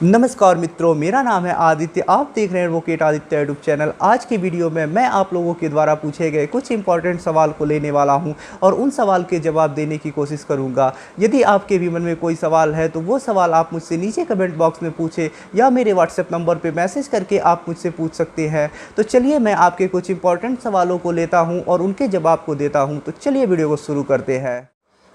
नमस्कार मित्रों, मेरा नाम है आदित्य। आप देख रहे हैं एडवोकेट आदित्य यूट्यूब चैनल। आज की वीडियो में मैं आप लोगों के द्वारा पूछे गए कुछ इंपॉर्टेंट सवाल को लेने वाला हूं और उन सवाल के जवाब देने की कोशिश करूंगा। यदि आपके भी मन में कोई सवाल है तो वो सवाल आप मुझसे नीचे कमेंट बॉक्स में पूछें या मेरे व्हाट्सएप नंबर पर मैसेज करके आप मुझसे पूछ सकते हैं। तो चलिए मैं आपके कुछ इंपॉर्टेंट सवालों को लेता हूँ और उनके जवाब को देता हूँ। तो चलिए वीडियो को शुरू करते हैं।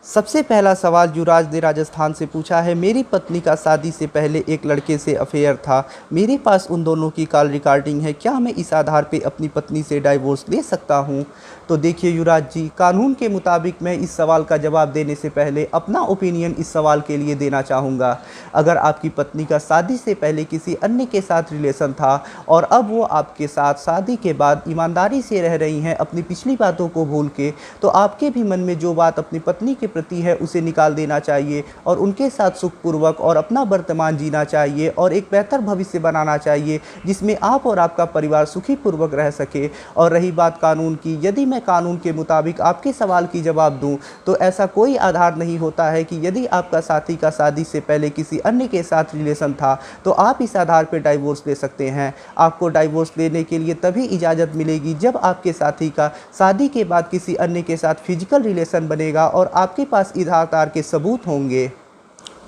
सबसे पहला सवाल युवराज ने राजस्थान से पूछा है, मेरी पत्नी का शादी से पहले एक लड़के से अफेयर था। मेरे पास उन दोनों की कॉल रिकॉर्डिंग है। क्या मैं इस आधार पे अपनी पत्नी से डाइवोर्स ले सकता हूं? तो देखिए युवराज जी, कानून के मुताबिक मैं इस सवाल का जवाब देने से पहले अपना ओपिनियन इस सवाल के लिए देना चाहूँगा। अगर आपकी पत्नी का शादी से पहले किसी अन्य के साथ रिलेशन था और अब वो आपके साथ शादी के बाद ईमानदारी से रह रही हैं अपनी पिछली बातों को भूल के, तो आपके भी मन में जो बात अपनी पत्नी के प्रति है उसे निकाल देना चाहिए और उनके साथ सुखपूर्वक और अपना वर्तमान जीना चाहिए और एक बेहतर भविष्य बनाना चाहिए जिसमें आप और आपका परिवार सुखी पूर्वक रह सके। और रही बात कानून की, यदि मैं कानून के मुताबिक आपके सवाल की जवाब दूं तो ऐसा कोई आधार नहीं होता है कि यदि आपका साथी का शादी से पहले किसी अन्य के साथ रिलेशन था तो आप इस आधार पर डाइवोर्स ले सकते हैं। आपको डाइवोर्स लेने के लिए तभी इजाज़त मिलेगी जब आपके साथी का शादी के बाद किसी अन्य के साथ फिजिकल रिलेशन बनेगा और आपके पास आधार के सबूत होंगे।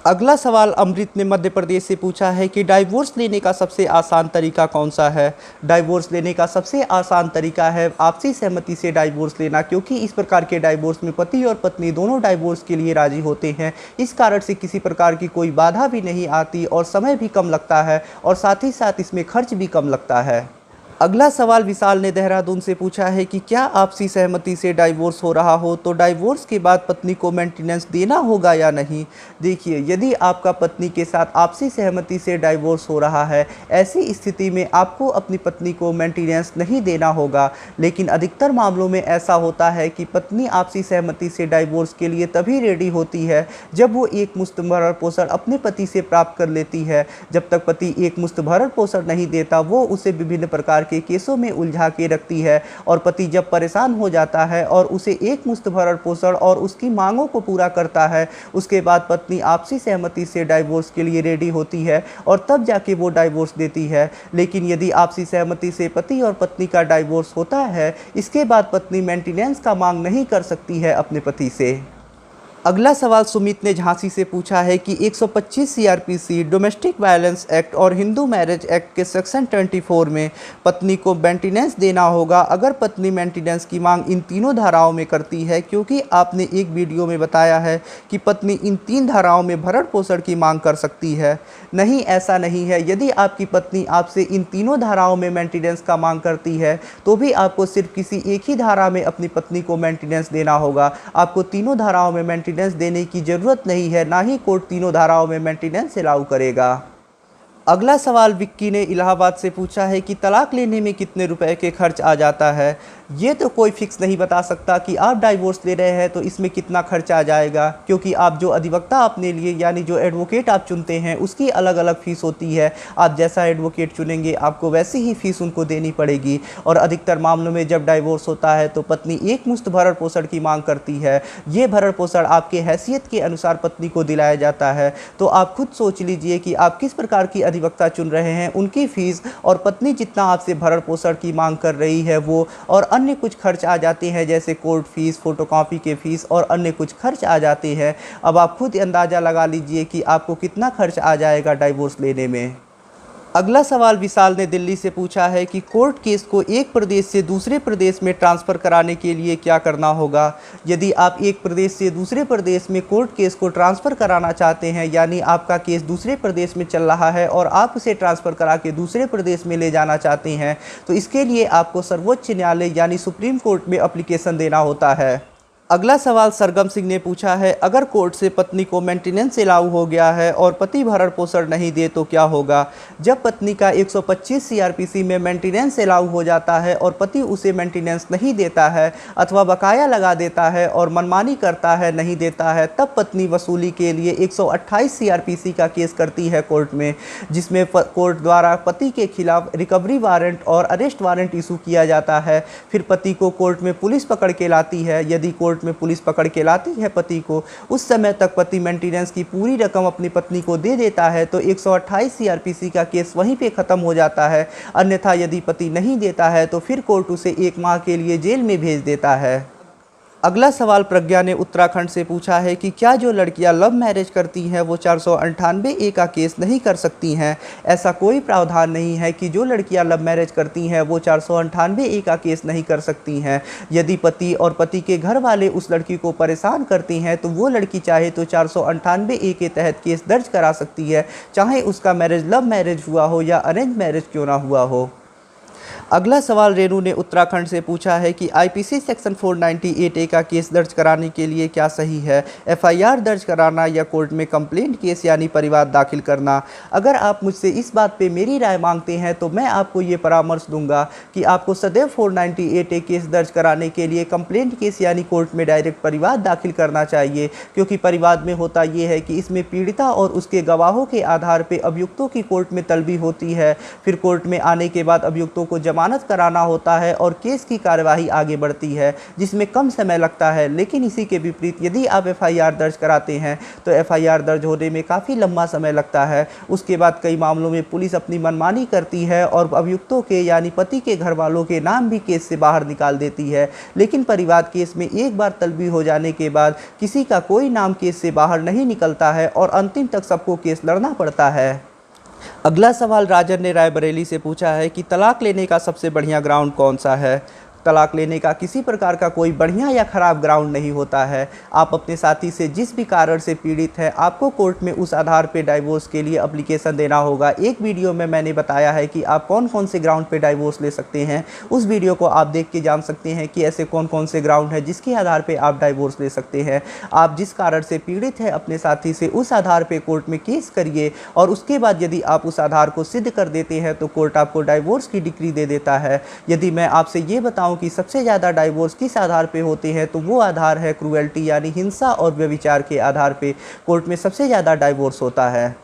अगला सवाल अमृत ने मध्य प्रदेश से पूछा है कि डाइवोर्स लेने का सबसे आसान तरीका कौन सा है? डाइवोर्स लेने का सबसे आसान तरीका है आपसी सहमति से डाइवोर्स लेना, क्योंकि इस प्रकार के डाइवोर्स में पति और पत्नी दोनों डाइवोर्स के लिए राजी होते हैं। इस कारण से किसी प्रकार की कोई बाधा भी नहीं आती और समय भी कम लगता है और साथ ही साथ इसमें खर्च भी कम लगता है। अगला सवाल विशाल ने देहरादून से पूछा है कि क्या आपसी सहमति से डाइवोर्स हो रहा हो तो डाइवोर्स के बाद पत्नी को मेंटेनेंस देना होगा या नहीं? देखिए, यदि आपका पत्नी के साथ आपसी सहमति से डाइवोर्स हो रहा है, ऐसी स्थिति में आपको अपनी पत्नी को मेंटेनेंस नहीं देना होगा। लेकिन अधिकतर मामलों में ऐसा होता है कि पत्नी आपसी सहमति से डाइवोर्स के लिए तभी रेडी होती है जब वो एक मुश्त भरण पोषण अपने पति से प्राप्त कर लेती है। जब तक पति एक मुश्त भरण पोषण नहीं देता, वो उसे विभिन्न प्रकार के केसों में उलझा के रखती है और पति जब परेशान हो जाता है और उसे एक मुश्त भरण पोषण और उसकी मांगों को पूरा करता है, उसके बाद पत्नी आपसी सहमति से डाइवोर्स के लिए रेडी होती है और तब जाके वो डाइवोर्स देती है। लेकिन यदि आपसी सहमति से पति और पत्नी का डाइवोर्स होता है, इसके बाद पत्नी मेंटेनेंस का मांग नहीं कर सकती है अपने पति से। अगला सवाल सुमित ने झांसी से पूछा है कि 125 सीआरपीसी, डोमेस्टिक वायलेंस एक्ट और हिंदू मैरिज एक्ट के सेक्शन 24 में पत्नी को मेंटेनेंस देना होगा अगर पत्नी मेंटेनेंस की मांग इन तीनों धाराओं में करती है, क्योंकि आपने एक वीडियो में बताया है कि पत्नी इन तीन धाराओं में भरण पोषण की मांग कर सकती है। नहीं, ऐसा नहीं है। यदि आपकी पत्नी आपसे इन तीनों धाराओं में मेंटेनेंस का मांग करती है तो भी आपको सिर्फ किसी एक ही धारा में अपनी पत्नी को मेंटेनेंस देना होगा। आपको तीनों धाराओं में मेंटेनेंस देने की जरूरत नहीं है, ना ही कोर्ट तीनों धाराओं में मेंटेनेंस अलाउ करेगा। अगला सवाल विक्की ने इलाहाबाद से पूछा है कि तलाक लेने में कितने रुपए के खर्च आ जाता है? ये तो कोई फिक्स नहीं बता सकता कि आप डाइवोर्स ले रहे हैं तो इसमें कितना खर्च आ जाएगा, क्योंकि आप जो अधिवक्ता अपने लिए यानी जो एडवोकेट आप चुनते हैं उसकी अलग अलग फ़ीस होती है। आप जैसा एडवोकेट चुनेंगे आपको वैसी ही फ़ीस उनको देनी पड़ेगी। और अधिकतर मामलों में जब डाइवोर्स होता है तो पत्नी एक मुश्त भरण पोषण की मांग करती है। ये भरण पोषण आपके हैसियत के अनुसार पत्नी को दिलाया जाता है। तो आप खुद सोच लीजिए कि आप किस प्रकार की अधिवक्ता चुन रहे हैं, उनकी फ़ीस और पत्नी जितना आपसे भरण पोषण की मांग कर रही है वो, और अन्य कुछ खर्च आ जाते हैं जैसे कोर्ट फीस, फोटोकॉपी के फ़ीस और अन्य कुछ खर्च आ जाते हैं। अब आप खुद अंदाज़ा लगा लीजिए कि आपको कितना खर्च आ जाएगा डाइवोर्स लेने में। अगला सवाल विशाल ने दिल्ली से पूछा है कि कोर्ट केस को एक प्रदेश से दूसरे प्रदेश में ट्रांसफ़र कराने के लिए क्या करना होगा? यदि आप एक प्रदेश से दूसरे प्रदेश में कोर्ट केस को ट्रांसफ़र कराना चाहते हैं, यानी आपका केस दूसरे प्रदेश में चल रहा है और आप उसे ट्रांसफ़र करा के दूसरे प्रदेश में ले जाना चाहते हैं, तो इसके लिए आपको सर्वोच्च न्यायालय यानी सुप्रीम कोर्ट में एप्लीकेशन देना होता है। अगला सवाल सरगम सिंह ने पूछा है, अगर कोर्ट से पत्नी को मेंटेनेंस अलाउ हो गया है और पति भरण पोषण नहीं दे तो क्या होगा? जब पत्नी का 125 सीआरपीसी में मेंटेनेंस अलाउ हो जाता है और पति उसे मेंटेनेंस नहीं देता है अथवा बकाया लगा देता है और मनमानी करता है, नहीं देता है, तब पत्नी वसूली के लिए 128 सीआरपीसी का केस करती है कोर्ट में, जिसमें कोर्ट द्वारा पति के खिलाफ रिकवरी वारंट और अरेस्ट वारंट इशू किया जाता है। फिर पति को कोर्ट में पुलिस पकड़ के लाती है। यदि कोर्ट कोर्ट में पुलिस पकड़ के लाती है पति को, उस समय तक पति मेंटेनेंस की पूरी रकम अपनी पत्नी को दे देता है तो 128 सीआरपीसी का केस वहीं पे ख़त्म हो जाता है। अन्यथा यदि पति नहीं देता है तो फिर कोर्ट उसे 1 माह के लिए जेल में भेज देता है। अगला सवाल प्रज्ञा ने उत्तराखंड से पूछा है कि क्या जो लड़कियां लव मैरिज करती हैं वो 498A का केस नहीं कर सकती हैं। ऐसा कोई प्रावधान नहीं है कि जो लड़कियां लव मैरिज करती हैं वो 498A का केस नहीं कर सकती हैं। यदि पति और पति के घर वाले उस लड़की को परेशान करती हैं तो वो लड़की चाहे तो 498A के तहत केस दर्ज करा सकती है, चाहे उसका मैरिज लव मैरिज हुआ हो या अरेंज मैरिज क्यों ना हुआ हो। अगला सवाल रेनू ने उत्तराखंड से पूछा है कि आईपीसी सेक्शन 498A का केस दर्ज कराने के लिए क्या सही है, एफआईआर दर्ज कराना या कोर्ट में कंप्लेंट केस यानी परिवाद दाखिल करना। अगर आप मुझसे इस बात पे मेरी राय मांगते हैं तो मैं आपको ये परामर्श दूंगा कि आपको सदैव 498A केस दर्ज कराने के लिए कंप्लेंट केस यानी कोर्ट में डायरेक्ट परिवाद दाखिल करना चाहिए, क्योंकि परिवाद में होता ये है कि इसमें पीड़िता और उसके गवाहों के आधार पर अभियुक्तों की कोर्ट में तलबी होती है। फिर कोर्ट में आने के बाद अभियुक्तों को जमानत कराना होता है और केस की कार्यवाही आगे बढ़ती है, जिसमें कम समय लगता है। लेकिन इसी के विपरीत यदि आप एफआईआर दर्ज कराते हैं तो एफआईआर दर्ज होने में काफ़ी लंबा समय लगता है। उसके बाद कई मामलों में पुलिस अपनी मनमानी करती है और अभियुक्तों के यानी पति के घर वालों के नाम भी केस से बाहर निकाल देती है। लेकिन परिवाद केस में एक बार तलबी हो जाने के बाद किसी का कोई नाम केस से बाहर नहीं निकलता है और अंतिम तक सबको केस लड़ना पड़ता है। अगला सवाल राजन ने रायबरेली से पूछा है कि तलाक लेने का सबसे बढ़िया ग्राउंड कौन सा है। तलाक लेने का किसी प्रकार का कोई बढ़िया या ख़राब ग्राउंड नहीं होता है। आप अपने साथी से जिस भी कारण से पीड़ित हैं आपको कोर्ट में उस आधार पे डाइवोर्स के लिए एप्लीकेशन देना होगा। एक वीडियो में मैंने बताया है कि आप कौन कौन से ग्राउंड पे डाइवोर्स ले सकते हैं। उस वीडियो को आप देख के जान सकते हैं कि ऐसे कौन कौन से ग्राउंड हैं जिसके आधार पर आप डाइवोर्स ले सकते हैं। आप जिस कारण से पीड़ित हैं अपने साथी से उस आधार पर कोर्ट में केस करिए और उसके बाद यदि आप उस आधार को सिद्ध कर देते हैं तो कोर्ट आपको डाइवोर्स की डिक्री दे देता है। यदि मैं आपसे ये बताऊँ कि सबसे ज़्यादा डाइवोर्स किस आधार पे होते हैं तो वो आधार है क्रूएल्टी यानी हिंसा और व्यभिचार के आधार पे कोर्ट में सबसे ज़्यादा डाइवोर्स होता है।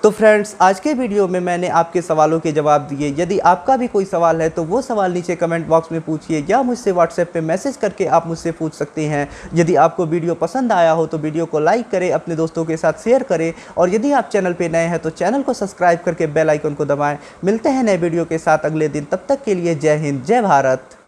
तो फ्रेंड्स, आज के वीडियो में मैंने आपके सवालों के जवाब दिए। यदि आपका भी कोई सवाल है तो वो सवाल नीचे कमेंट बॉक्स में पूछिए या मुझसे व्हाट्सएप पे मैसेज करके आप मुझसे पूछ सकते हैं। यदि आपको वीडियो पसंद आया हो तो वीडियो को लाइक करें, अपने दोस्तों के साथ शेयर करें और यदि आप चैनल पे नए हैं तो चैनल को सब्सक्राइब करके बेल आइकन को दबाएं। मिलते हैं नए वीडियो के साथ अगले दिन, तब तक के लिए जय हिंद, जय भारत।